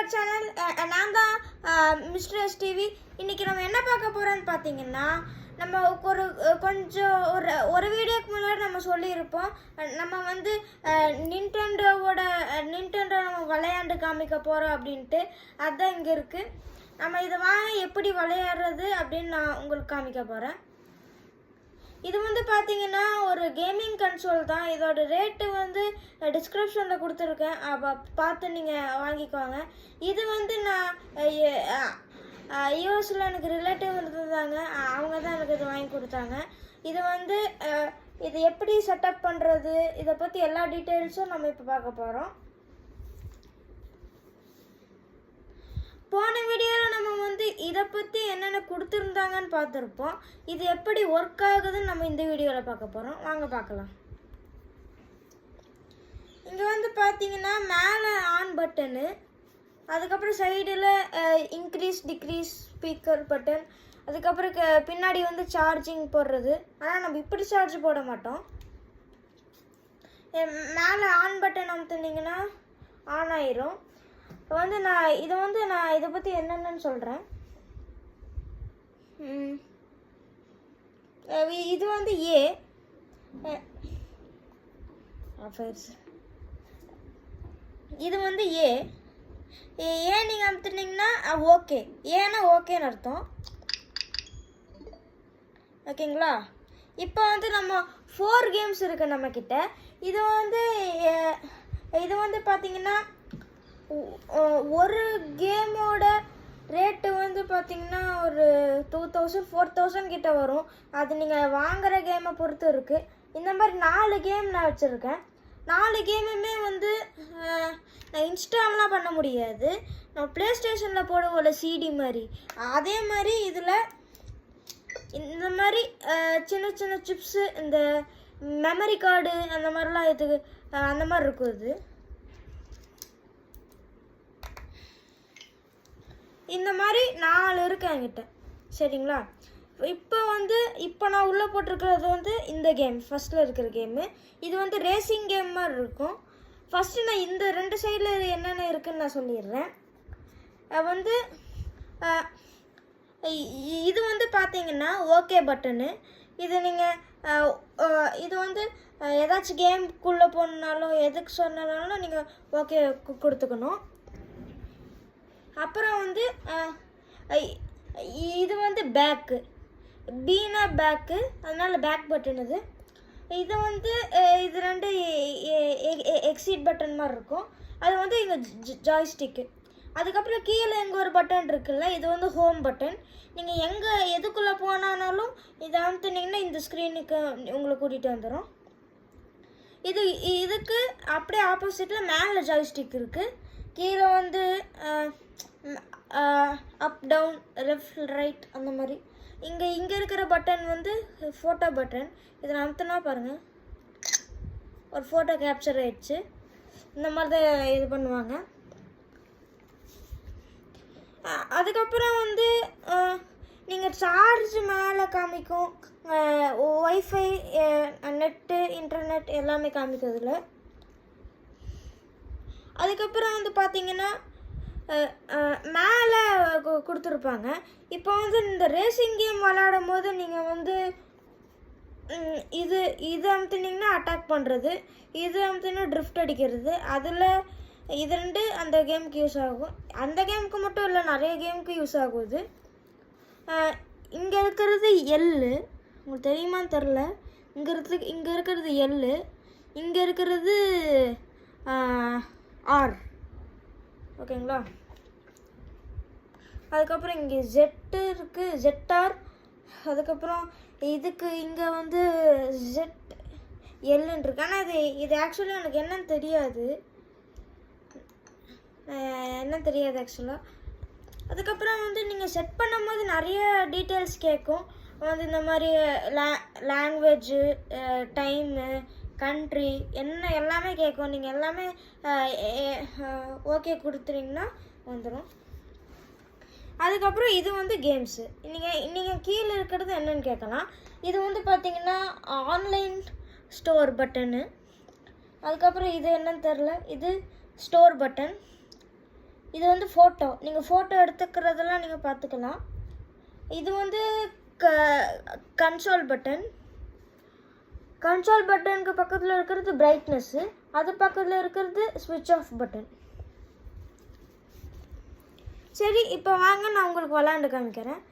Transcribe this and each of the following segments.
Our channel. நான் தான் mister STV. இன்றைக்கி நம்ம என்ன பார்க்க போகிறோன்னு பார்த்தீங்கன்னா, நம்ம கொஞ்சம் ஒரு வீடியோக்கு முன்னாடி நம்ம சொல்லியிருப்போம், நம்ம வந்து நிண்டெண்டோ நம்ம விளையாண்டு காமிக்க போகிறோம் அப்படின்ட்டு. அதுதான் இங்கே இருக்குது. நம்ம இதை வாங்கி எப்படி விளையாடுறது அப்படின்னு நான் உங்களுக்கு காமிக்க போகிறேன். இது வந்து பார்த்தீங்கன்னா ஒரு கேமிங் கன்சோல் தான். இதோட ரேட்டு வந்து டிஸ்கிரிப்ஷனில் கொடுத்துருக்கேன், பார்த்து நீங்கள் வாங்கிக்கோங்க. இது வந்து நான் யூஎஸில் எனக்கு ரிலேட்டிவ் இருந்தாங்க, அவங்க தான் எனக்கு இது வாங்கி கொடுத்தாங்க. இது வந்து இது எப்படி செட்டப் பண்ணுறது, இதை பற்றி எல்லா டீட்டெயில்ஸும் நம்ம இப்போ பார்க்க போகிறோம். போன வீடியோவில் நம்ம வந்து இதை பற்றி என்னென்ன கொடுத்துருந்தாங்கன்னு பார்த்துருப்போம். இது எப்படி ஒர்க் ஆகுதுன்னு நம்ம இந்த வீடியோவில் பார்க்க போகிறோம். வாங்க பார்க்கலாம். இங்கே வந்து பார்த்தீங்கன்னா மேலே ஆன் பட்டனு, அதுக்கப்புறம் சைடில் இன்க்ரீஸ் டிக்ரீஸ் ஸ்பீக்கர் பட்டன், அதுக்கப்புறம் பின்னாடி வந்து சார்ஜிங் போடுறது. ஆனால் நம்ம இப்படி சார்ஜ் போட மாட்டோம். மேலே ஆன் பட்டன் அமுத்துனீங்கன்னா ஆன் ஆயிரும். வந்து நான் இதை பற்றி என்னென்னு சொல்கிறேன். இது வந்து இது வந்து ஏன் நீங்கள் அமுத்துனீங்கன்னா ஓகே, ஏன்னா ஓகேன்னு அர்த்தம். ஓகேங்களா? இப்போ வந்து நம்ம 4 கேம்ஸ் இருக்குது நம்மக்கிட்ட. இது வந்து பார்த்தீங்கன்னா ஒரு கேமோட ரேட்டு வந்து பார்த்தீங்கன்னா ஒரு 2000-4000 கிட்ட வரும். அது நீங்கள் வாங்குகிற கேமை பொறுத்து இருக்குது. இந்த மாதிரி 4 கேம் நான் வச்சுருக்கேன். 4 கேமுமே வந்து நான் இன்ஸ்டால்லாம் பண்ண முடியாது. நம்ம ப்ளே ஸ்டேஷனில் போடுவோம்ல சிடி மாதிரி, அதே மாதிரி இதில் இந்த மாதிரி சின்ன சின்ன சிப்ஸு, இந்த மெமரி கார்டு அந்த மாதிரிலாம் இதுக்கு அந்த மாதிரி இருக்கும். இது இந்த மாதிரி 4 இருக்கு என்கிட்ட. சரிங்களா? இப்போ நான் உள்ளே போட்டிருக்கிறது வந்து இந்த கேம், ஃபஸ்ட்டில் இருக்கிற கேமு. இது வந்து ரேசிங் கேம் மாதிரி இருக்கும். ஃபஸ்ட்டு நான் இந்த 2 சைடில் என்னென்ன இருக்குதுன்னு நான் சொல்லிடுறேன். வந்து இது வந்து பார்த்தீங்கன்னா ஓகே பட்டனு. இது நீங்கள் இது வந்து ஏதாச்சும் கேம்குள்ளே போனாலும் எதுக்கு சொன்னாலும் நீங்கள் ஓகே கொடுத்துக்கணும். அப்புறம் வந்து இது வந்து பேக்கு, பீனா பேக்கு, அதனால் பேக் பட்டன். இது வந்து இது 2 எக்ஸிட் பட்டன் மாதிரி இருக்கும். அது வந்து இங்கே ஜாய்ஸ்டிக்கு. அதுக்கப்புறம் கீழே எங்கே ஒரு பட்டன் இருக்குல்ல, இது வந்து ஹோம் பட்டன். நீங்கள் எதுக்குள்ளே போனாலும் இதை அமுத்துனீங்கன்னா இந்த ஸ்க்ரீனுக்கு உங்களை கூட்டிகிட்டு வந்துடும். இதுக்கு அப்படியே ஆப்போசிட்டில் மேலே ஜாய்ஸ்டிக் இருக்குது. கீழே வந்து அப் டவுன் லெஃப்ட் ரைட் அந்த மாதிரி. இங்கே இருக்கிற பட்டன் வந்து ஃபோட்டோ பட்டன். இதில் அமுத்துனா பாருங்கள், ஒரு ஃபோட்டோ கேப்சர் ஆயிடுச்சு. இந்த மாதிரி தான் இது பண்ணுவாங்க. அதுக்கப்புறம் வந்து நீங்கள் சார்ஜ் மேலே காமிக்கும், ஒய்ஃபை, நெட்டு, இன்டர்நெட் எல்லாமே காமிக்கிறதுல. அதுக்கப்புறம் வந்து பார்த்தீங்கன்னா மேலே கொடுத்துருப்பாங்க. இப்போ வந்து இந்த ரேசிங் கேம் விளையாடும் போது நீங்கள் வந்து இது அமுத்துனீங்கன்னா அட்டாக் பண்ணுறது, இது அமுத்துனா ட்ரிஃப்ட் அடிக்கிறது. அதில் இது 2 அந்த கேமுக்கு யூஸ் ஆகும். அந்த கேமுக்கு மட்டும் இல்லை, நிறைய கேமுக்கு யூஸ் ஆகுது. இங்கே இருக்கிறது எல்லு, உங்களுக்கு தெரியுமான்னு தெரில. இங்கே இருக்கிறது எல்லு, இங்கே இருக்கிறது ஆர். ஓகேங்களா? அதுக்கப்புறம் இங்கே ஜெட்டு இருக்குது, ஜெட்டார். அதுக்கப்புறம் இதுக்கு இங்கே வந்து ஜெட் எல்லுன்னு இருக்கு. ஆனால் இது ஆக்சுவலாக எனக்கு என்னன்னு தெரியாது ஆக்சுவலாக. அதுக்கப்புறம் வந்து நீங்கள் செட் பண்ணும்போது நிறைய டீட்டெயில்ஸ் கேட்கும். வந்து இந்த மாதிரி லாங்குவேஜு, டைமு, கண்ட்ரி எல்லாமே கேட்கும். நீங்கள் எல்லாமே ஓகே கொடுத்துட்டிங்கன்னா வந்துடும். அதுக்கப்புறம் இது வந்து கேம்ஸு. நீங்கள் கீழே இருக்கிறது என்னென்னு கேட்கலாம். இது வந்து பார்த்தீங்கன்னா ஆன்லைன் ஸ்டோர் பட்டனு. அதுக்கப்புறம் இது என்னன்னு தெரில, இது ஸ்டோர் பட்டன். இது வந்து ஃபோட்டோ, நீங்கள் ஃபோட்டோ எடுத்துக்கிறதெல்லாம் நீங்கள் பார்த்துக்கலாம். இது வந்து கன்சோல் பட்டன். கன்சோல் பட்டனுக்கு பக்கத்தில் இருக்கிறது பிரைட்னஸ்ஸு, அது பக்கத்தில் இருக்கிறது ஸ்விட்ச் ஆஃப் பட்டன். சரி, இப்போ வாங்க நான் உங்களுக்கு விளாண்டு காமிக்கிறேன்.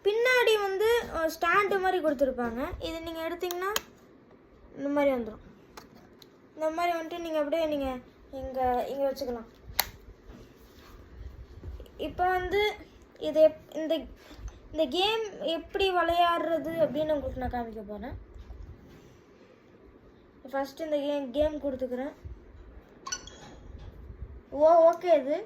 பின்னாடி வந்து ஸ்டாண்டு மாதிரி கொடுத்துருப்பாங்க. இது நீங்கள் எடுத்திங்கன்னா இந்த மாதிரி வந்துடும். இந்த மாதிரி வந்துட்டு நீங்கள் அப்படியே நீங்கள் இங்கே வச்சுக்கலாம். இப்போ வந்து இது இந்த கேம் எப்படி விளையாடுறது அப்படின்னு உங்களுக்கு நான் காமிக்க போகிறேன். ஃபஸ்ட்டு இந்த கேம் கொடுத்துக்கிறேன். ஓகே. இது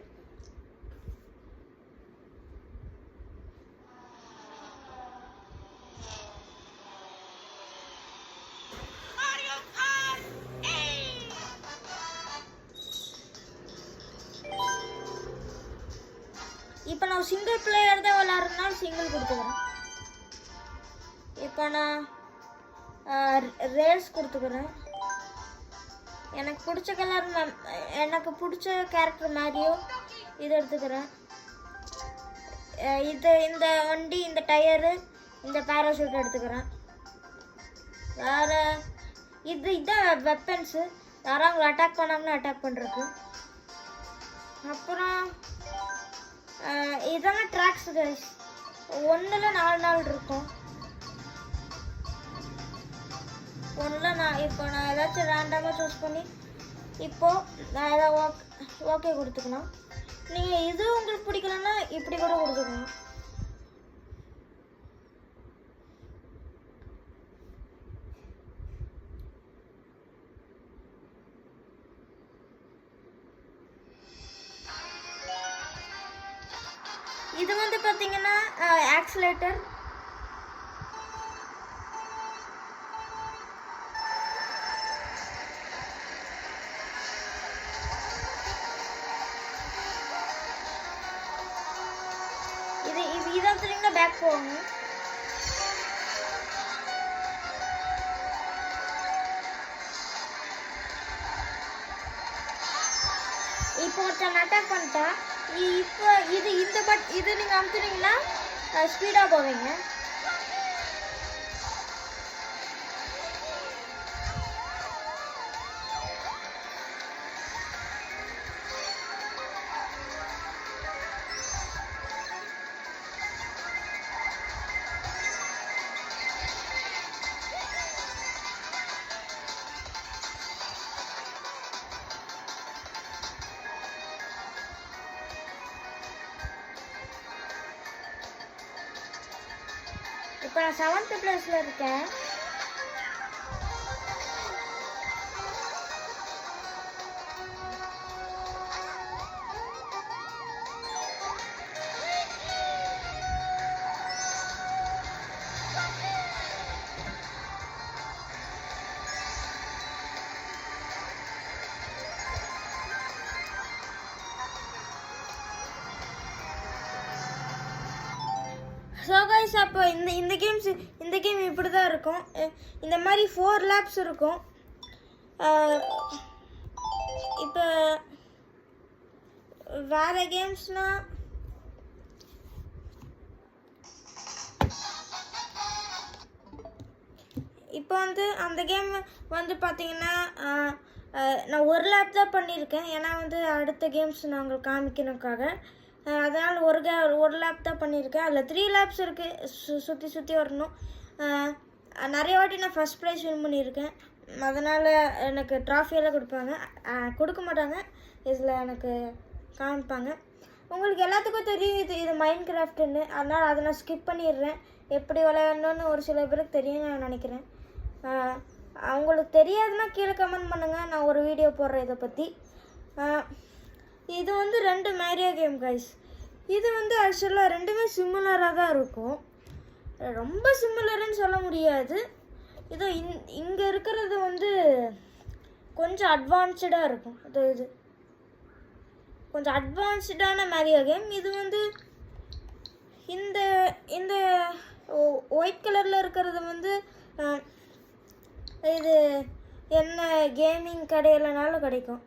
இப்போ நான் சிங்கிள் பிளேயர் தான் விளாட்றதுனால சிங்கிள் கொடுத்துக்கிறேன். இப்போ நான் ரேஸ் கொடுத்துக்கிறேன். எனக்கு பிடிச்ச கலர் எனக்கு பிடிச்ச கேரக்டர் மேரியோ இதை எடுத்துக்கிறேன். இந்த வண்டி, இந்த டயரு, இந்த பேராஷூட் எடுத்துக்கிறேன். வேறு இதுதான் வெப்பன்ஸு, யாரும் அவங்களை அட்டாக் பண்ணாங்கன்னா அட்டாக் பண்ணுறதுக்கு. அப்புறம் இதெல்லாம் ட்ராக்ஸ் கைஸ். 1ல் 4 இருக்கும். 1ல் நான் ஏதாச்சும் ரேண்டமாக சூஸ் பண்ணி இப்போது நான் ஏதாவது ஓகே கொடுத்துக்கலாம். நீங்கள் இது உங்களுக்கு பிடிக்கலன்னா இப்படி கூட கொடுத்துக்கணும். இது வந்து பார்த்தீங்கன்னா ஆக்சிலேட்டர். இதை வச்சுட்டிங்கன்னா பேக் போவாங்க. இப்போ ஒருத்தன் அட்டாக் பண்ணிட்டா, இப்போ இது நீங்கள் அமுத்துனீங்கன்னா ஸ்பீடாக போவீங்க. இப்போ நான் 7th பிளேஸில் இருக்கேன். ஸோ கைஸ், அப்போ இந்த கேம் இப்படி தான் இருக்கும். இந்த மாதிரி 4 லேப்ஸ் இருக்கும். இப்போ வேறு கேம்ஸ்னால் இப்போ வந்து அந்த கேம் வந்து பார்த்தீங்கன்னா நான் 1 லேப் தான் பண்ணியிருக்கேன். ஏன்னா வந்து அடுத்த கேம்ஸ் நான் உங்களுக்கு காமிக்கணுக்காக. அதனால் ஒரு லேப் தான் பண்ணியிருக்கேன். அதில் 3 லேப்ஸ் இருக்குது. சுற்றி வரணும். நிறைய வாட்டி நான் ஃபஸ்ட் ப்ரைஸ் வின் பண்ணியிருக்கேன். அதனால் எனக்கு ட்ராஃபியெல்லாம் கொடுக்க மாட்டாங்க. இதில் எனக்கு காமிப்பாங்க. உங்களுக்கு எல்லாத்துக்கும் தெரியும் இது மைண்ட் கிராஃப்ட்டுன்னு. அதனால் அதை நான் ஸ்கிப் பண்ணிடுறேன். எப்படி விளையாடணுன்னு ஒரு சில பேருக்கு தெரியும் நான் நினைக்கிறேன். அவங்களுக்கு தெரியாதுன்னா கீழே கமெண்ட் பண்ணுங்கள், நான் ஒரு வீடியோ போடுறேன் இதை பற்றி. இது வந்து 2 மேரியோ கேம் கைஸ். இது வந்து ஆக்சுவலாக ரெண்டுமே சிமிலராக தான் இருக்கும். ரொம்ப சிமிலர்னு சொல்ல முடியாது. இது இங்கே இருக்கிறது வந்து கொஞ்சம் அட்வான்ஸ்டாக இருக்கும். இது கொஞ்சம் அட்வான்ஸ்டான மேரியோ கேம். இது வந்து இந்த ஒயிட் கலரில் இருக்கிறது வந்து இது என்ன கேமிங் கடையிலனாலும் கிடைக்கும்.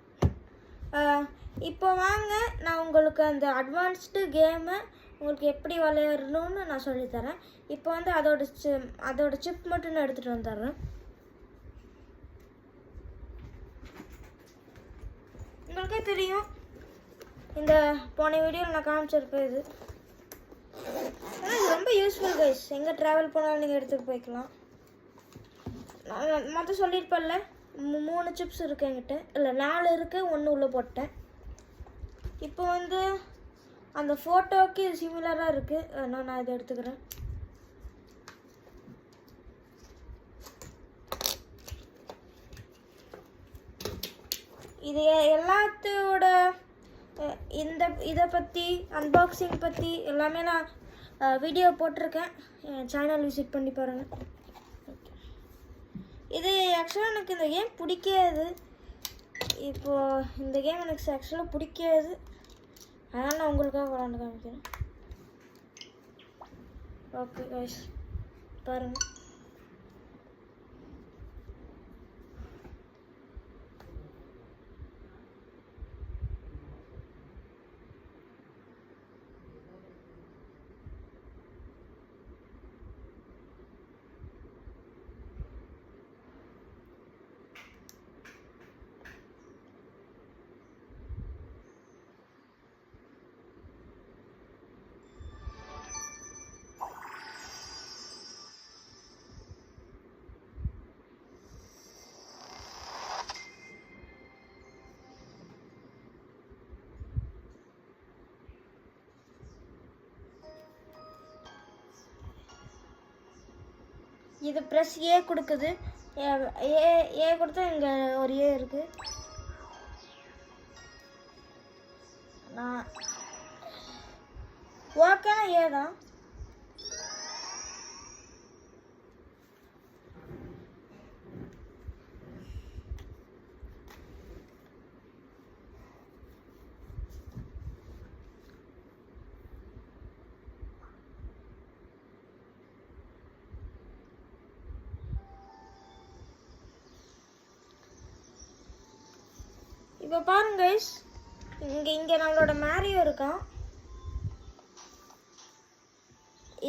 இப்போ வாங்க நான் உங்களுக்கு அந்த அட்வான்ஸ்டு கேமை உங்களுக்கு எப்படி விளையாடணும்னு நான் சொல்லித்தரேன். இப்போ வந்து அதோட சிப் மட்டும் நான் எடுத்துகிட்டு வந்துடுறேன். உங்களுக்கே தெரியும், இந்த போன வீடியோவில் நான் காமிச்சிருப்பேன். இது ஆனால் இது ரொம்ப யூஸ்ஃபுல் கைஸ். எங்கே ட்ராவல் போனாலும் நீங்கள் எடுத்துகிட்டு போய்க்கலாம். நான் மொத்தம் சொல்லியிருப்பேன்ல, 3 சிப்ஸ் இருக்குது என்கிட்ட. இல்லை 4 இருக்குது, 1 உள்ளே போட்டேன். இப்போ வந்து அந்த ஃபோட்டோவுக்கு இது சிமிலராக இருக்குது. நான் இதை எடுத்துக்கிறேன். இது எல்லாத்தோட இதை பற்றி அன்பாக்சிங் பற்றி எல்லாமே நான் வீடியோ போட்டிருக்கேன். என் சேனல் விசிட் பண்ணி பாருங்கள். இது ஆக்சுவலாக எனக்கு இந்த கேம் பிடிக்காது. இப்போது இந்த கேம் எனக்கு ஆக்சுவலாக பிடிக்காது. அதனால் நான் உங்களுக்காக விளாண்டு காமிக்கிறேன். ஓகே கைஸ், பாருங்கள். இது ப்ரெஸ் ஏ கொடுக்குது. ஏ கொடுத்தா இங்கே ஒரு ஏ இருக்குது. நான் ஓகேனா ஏ தான். இப்போ பாருங்க கைஸ், இங்கே நம்மளோட மேரியோ இருக்கான்.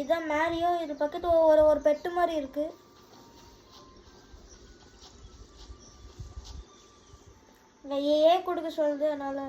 இதான் மேரியோ. இது பக்கத்து ஒரு பெட்டு மாதிரி இருக்கு. ஏ கொடுக்க சொல்லுது, அதனால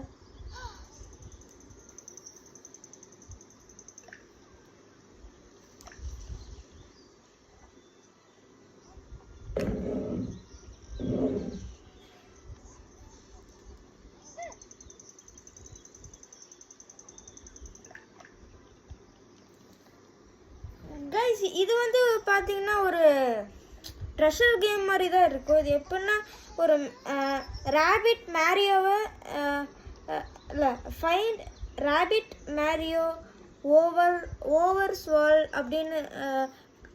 கைஸ் இது வந்து பார்த்தீங்கன்னா ஒரு ட்ரெஷர் கேம் மாதிரி தான் இருக்கும். இது எப்படின்னா ஒரு ரேபிட் மேரியோவை இல்லை find Rabbid Mario overs world அப்படின்னு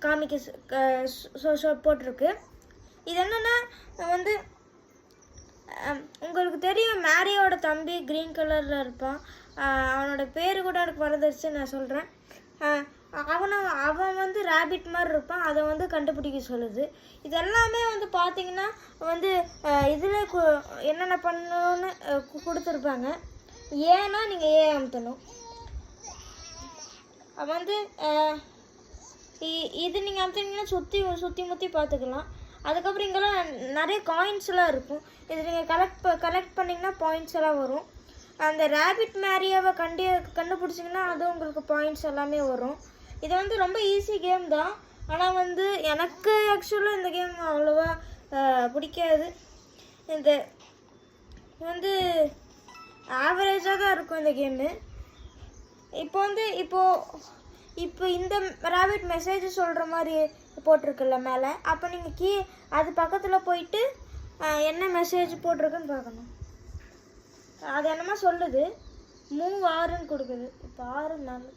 காமிக்க போட்டிருக்கு. இது என்னென்னா வந்து உங்களுக்கு தெரியும், மேரியோட தம்பி க்ரீன் கலரில் இருப்பான். அவனோட பேர் கூட எனக்கு மறந்துடுச்சு, நான் சொல்கிறேன். அவன் வந்து ரேபிட் மாதிரி இருப்பான். அதை வந்து கண்டுபிடிக்க சொல்லுது. இது எல்லாமே வந்து பார்த்தீங்கன்னா வந்து இதில் என்னென்ன பண்ணணும்னு கொடுத்துருப்பாங்க. ஏன்னா நீங்கள் ஏ அமுத்தணும். வந்து இது நீங்கள் அமுத்தினீங்கன்னா சுற்றி முற்றி பார்த்துக்கலாம். அதுக்கப்புறம் இங்கெல்லாம் நிறைய காயின்ஸ்லாம் இருக்கும். இது நீங்கள் கலெக்ட் பண்ணிங்கன்னா பாயிண்ட்ஸ் எல்லாம் வரும். அந்த ரேபிட் மேரியாவை கண்டுபிடிச்சிங்கன்னா அதுவும் உங்களுக்கு பாயிண்ட்ஸ் எல்லாமே வரும். இது வந்து ரொம்ப ஈஸி கேம் தான். ஆனால் வந்து எனக்கு ஆக்சுவலாக இந்த கேம் அவ்வளோவா பிடிக்காது. இந்த வந்து ஆவரேஜாக தான் இருக்கும் இந்த கேமு. இப்போ இந்த ரேபிட் மெசேஜ் சொல்கிற மாதிரி போட்டிருக்குல்ல மேலே, அப்போ நீங்கள் அது பக்கத்தில் போயிட்டு என்ன மெசேஜ் போட்டிருக்குன்னு பார்க்கணும். அது என்னமா சொல்லுது, மூவ் 6ன்னு கொடுக்குது. இப்போ 6 4.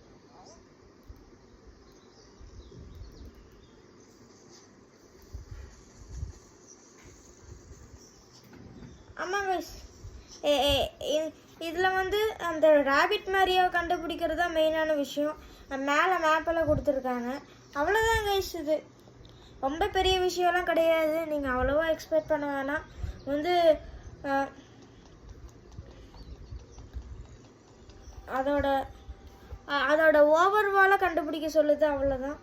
ஆமாம் கைஸ், இதில் வந்து அந்த ரேபிட் மேரியாவை கண்டுபிடிக்கிறது தான் மெயினான விஷயம். மேலே மேப்பெல்லாம் கொடுத்துருக்காங்க. அவ்வளோதான் கைஸ். இது ரொம்ப பெரிய விஷயம்லாம் கிடையாது. நீங்கள் அவ்வளோவா எக்ஸ்பெக்ட் பண்ண வேணாம். வந்து அதோட ஓவர்வாலை கண்டுபிடிக்க சொல்லுது, அவ்வளோதான்.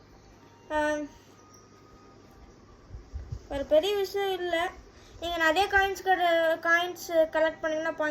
ஒரு பெரிய விஷயம் இல்லை. நீங்கள் நிறைய காயின்ஸ் கலெக்ட் பண்ணிங்கன்னா